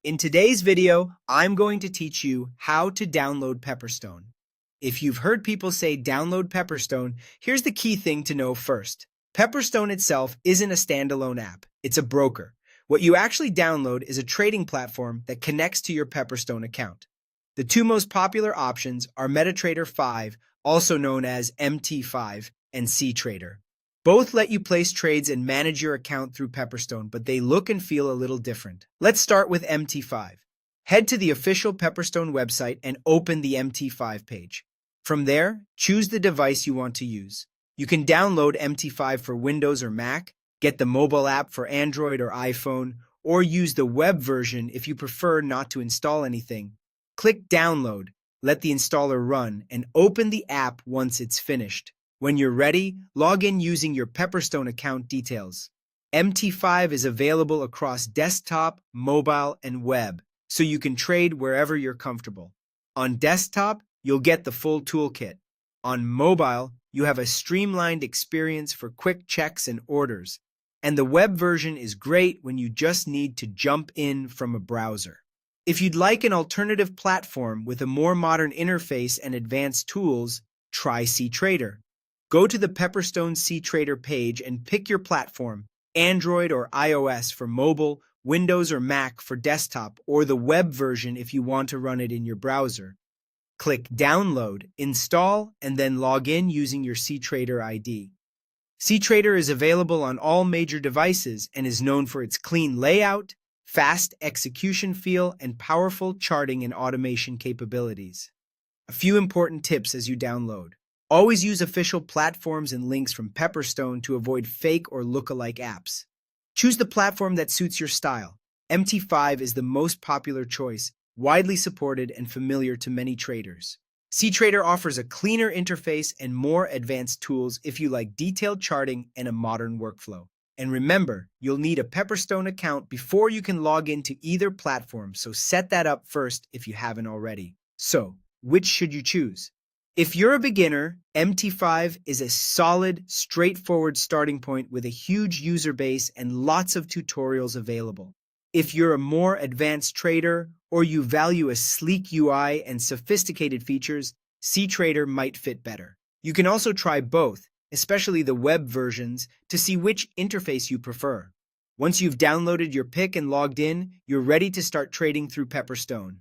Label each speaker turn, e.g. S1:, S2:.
S1: In today's video, I'm going to teach you how to download Pepperstone. If you've heard people say download Pepperstone, here's the key thing to know first. Pepperstone itself isn't a standalone app, it's a broker. What you actually download is a trading platform that connects to your Pepperstone account. The two most popular options are MetaTrader 5, also known as MT5, and cTrader. Both let you place trades and manage your account through Pepperstone, but they look and feel a little different. Let's start with MT5. Head to the official Pepperstone website and open the MT5 page. From there, choose the device you want to use. You can download MT5 for Windows or Mac, get the mobile app for Android or iPhone, or use the web version if you prefer not to install anything. Click Download, let the installer run, and open the app once it's finished. When you're ready, log in using your Pepperstone account details. MT5 is available across desktop, mobile, and web, so you can trade wherever you're comfortable. On desktop, you'll get the full toolkit. On mobile, you have a streamlined experience for quick checks and orders. And the web version is great when you just need to jump in from a browser. If you'd like an alternative platform with a more modern interface and advanced tools, try cTrader. Go to the Pepperstone cTrader page and pick your platform, Android or iOS for mobile, Windows or Mac for desktop, or the web version if you want to run it in your browser. Click Download, Install, and then log in using your cTrader ID. cTrader is available on all major devices and is known for its clean layout, fast execution feel, and powerful charting and automation capabilities. A few important tips as you download. Always use official platforms and links from Pepperstone to avoid fake or look-alike apps. Choose the platform that suits your style. MT5 is the most popular choice, widely supported and familiar to many traders. cTrader offers a cleaner interface and more advanced tools if you like detailed charting and a modern workflow. And remember, you'll need a Pepperstone account before you can log into either platform, so set that up first if you haven't already. So, which should you choose? If you're a beginner, MT5 is a solid, straightforward starting point with a huge user base and lots of tutorials available. If you're a more advanced trader or you value a sleek UI and sophisticated features, cTrader might fit better. You can also try both, especially the web versions, to see which interface you prefer. Once you've downloaded your pick and logged in, you're ready to start trading through Pepperstone.